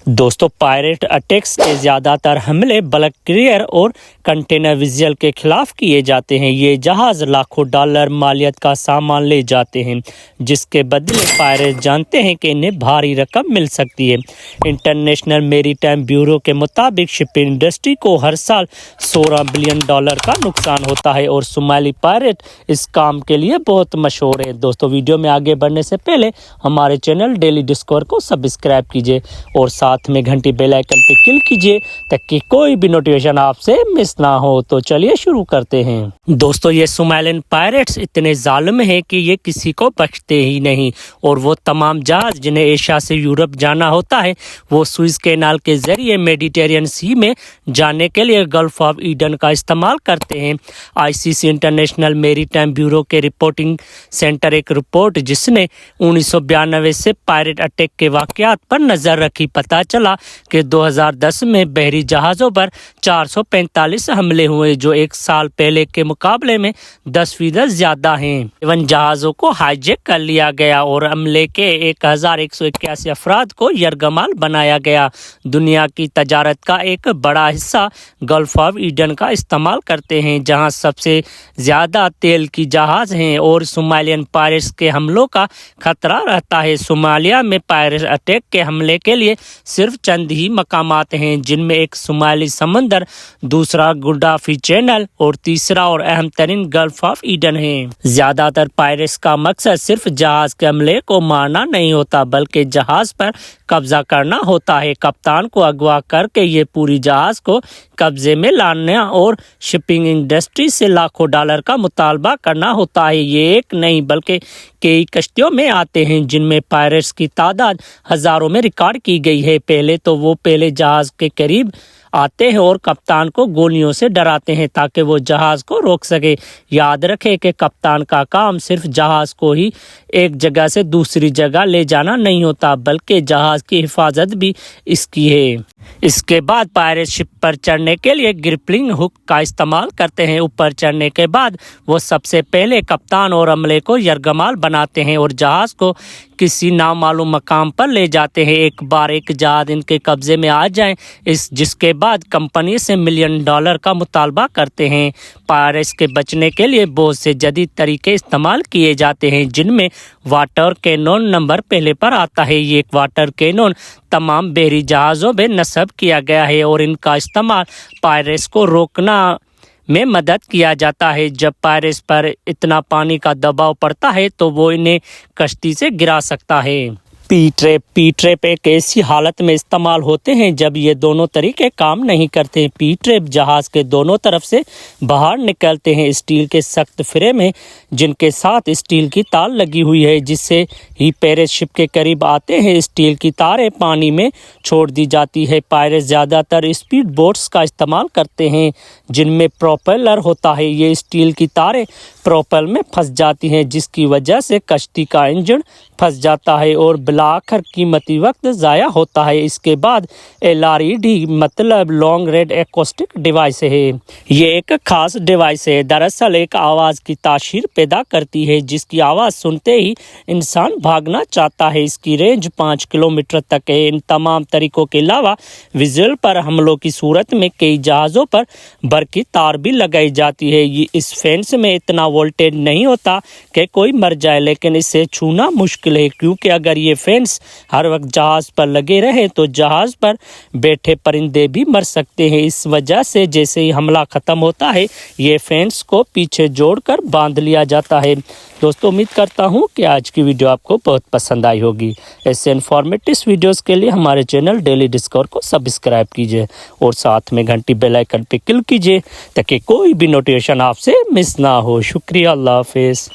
दोस्तों, pirate attacks के ज़्यादातर हमले बल्क कैरियर और कंटेनर विजल के खिलाफ किए जाते हैं। ये जहाज़ लाखों डॉलर मालियत का सामान ले जाते हैं, जिसके बदले पायरेट जानते हैं कि इन्हें भारी रकम मिल सकती है। इंटरनेशनल मैरीटाइम ब्यूरो के मुताबिक शिपिंग इंडस्ट्री को हर साल $16 बिलियन का नुकसान होता है और सोमाली पायरेट इस काम के लिए बहुत मशहूर है। दोस्तों, वीडियो में आगे बढ़ने से पहले हमारे चैनल डेली डिस्कवर को सब्सक्राइब कीजिए और साथ में घंटी बेल आइकन पे क्लिक कीजिए ताकि कोई भी नोटिफिकेशन आपसे मिस ना हो। तो चलिए शुरू करते हैं। दोस्तों, ये सोमालियन पायरेट्स इतने जालिम हैं कि ये किसी को बख्शते ही नहीं और वो तमाम जहाज जिन्हें एशिया से यूरोप जाना होता है, वो सुएज कैनाल के जरिए मेडिटेरियन सी में जाने के लिए गल्फ ऑफ ईडन का इस्तेमाल करते हैं। आईसीसी इंटरनेशनल मैरीटाइम ब्यूरो के रिपोर्टिंग सेंटर एक रिपोर्ट जिसने 1992 से पायरेट अटैक के वाकयात पर नजर रखी, पता चला कि 2010 में बहरी जहाज़ों पर 445 हमले हुए, जो एक साल पहले के मुकाबले में 10% ज्यादा हैं। एवं जहाज़ों को हाईजैक कर लिया गया और हमले के 1181 अफराद को यरगमाल बनाया गया। दुनिया की तजारत का एक बड़ा हिस्सा गल्फ ऑफ ईडन का इस्तेमाल करते हैं, जहां सबसे ज्यादा तेल की जहाज हैं और सोमालियन पायरेट्स के हमलों का खतरा रहता है। सोमालिया में पायरेट अटैक के हमले के लिए सिर्फ चंद ही मकामात हैं, जिनमें एक सोमाली समंदर, दूसरा गुडाफी चैनल और तीसरा और अहम तरीन गल्फ ऑफ ईडन है। ज्यादातर पायरेट्स का मकसद सिर्फ जहाज के हमले को मारना नहीं होता, बल्कि जहाज पर कब्जा करना होता है। कप्तान को अगवा करके ये पूरी जहाज को कब्जे में लाना और शिपिंग इंडस्ट्री से लाखों डॉलर का मुतालबा करना होता है। ये एक नहीं बल्कि कई कश्तियों में आते हैं, जिनमें पायरेट्स की तादाद हजारों में रिकॉर्ड की गई है। पहले तो वो पहले जहाज के करीब आते हैं और कप्तान को गोलियों से डराते हैं ताकि वो जहाज को रोक सके। याद रखें कि कप्तान का काम सिर्फ जहाज को ही एक जगह से दूसरी जगह ले जाना नहीं होता, बल्कि जहाज की हिफाजत भी इसकी है। इसके बाद पायरेट शिप पर चढ़ने के लिए ग्रिपलिंग हुक का इस्तेमाल करते हैं। ऊपर चढ़ने के बाद वो सबसे पहले कप्तान और अमले को यरगमाल बनाते हैं और जहाज को किसी नामालूम मकाम पर ले जाते हैं। एक बार एक जहाज इनके कब्जे में आ जाए, जिसके बाद कंपनी से $1 मिलियन का मुतालबा करते हैं। पायरेट्स के बचने के लिए बहुत से जदीद तरीके इस्तेमाल किए जाते हैं, जिनमें वाटर कैनोन नंबर पहले पर आता है। ये एक वाटर कैनोन तमाम बहरी जहाज़ों में नस्ब किया गया है और इनका इस्तेमाल पायरेट्स को रोकना में मदद किया जाता है। जब पायरेट्स पर इतना पानी का दबाव पड़ता है तो वो इन्हें कश्ती से गिरा सकता है। पी ट्रैप एक ऐसी हालत में इस्तेमाल होते हैं जब ये दोनों तरीके काम नहीं करते। पी ट्रैप जहाज के दोनों तरफ से बाहर निकलते हैं। स्टील के सख्त फ्रेम है जिनके साथ स्टील की तार लगी हुई है, जिससे ही पायरेट शिप के करीब आते हैं स्टील की तारें पानी में छोड़ दी जाती है। पायरेट ज़्यादातर स्पीड बोट्स का इस्तेमाल करते हैं, जिनमें प्रोपेलर होता है। ये स्टील की तारें प्रोपेलर में फंस जाती हैं, जिसकी वजह से कश्ती का इंजन फंस जाता है और बिलाखिर कीमती वक्त ज़ाया होता है। इसके बाद LRED मतलब लॉन्ग रेंज एकॉस्टिक डिवाइस है। ये एक खास डिवाइस है, दरअसल एक आवाज़ की तासीर पैदा करती है, जिसकी आवाज़ सुनते ही इंसान भागना चाहता है। इसकी रेंज 5 किलोमीटर तक है। इन तमाम तरीकों के अलावा विजुअल पर हमलों की सूरत में कई जहाज़ों पर बरकी तार भी लगाई जाती है। इस फेंस में इतना वोल्टेज नहीं होता कि कोई मर जाए, लेकिन इसे छूना मुश्किल है, क्योंकि अगर ये फेंस हर वक्त जहाज पर लगे रहे तो जहाज पर बैठे परिंदे भी मर सकते हैं। इस वजह से जैसे ही हमला खत्म होता है, ये फेंस को पीछे जोड़कर बांध लिया जाता है। दोस्तों, उम्मीद करता हूँ कि आज की वीडियो आपको बहुत पसंद आई होगी। ऐसे इन्फॉर्मेटिव वीडियोस के लिए हमारे चैनल डेली डिस्कवर को सब्सक्राइब कीजिए और साथ में घंटी बेल आइकन पे क्लिक कीजिए ताकि कोई भी नोटिफिकेशन आपसे मिस ना हो। शुक्रिया, अल्लाह हाफिज़।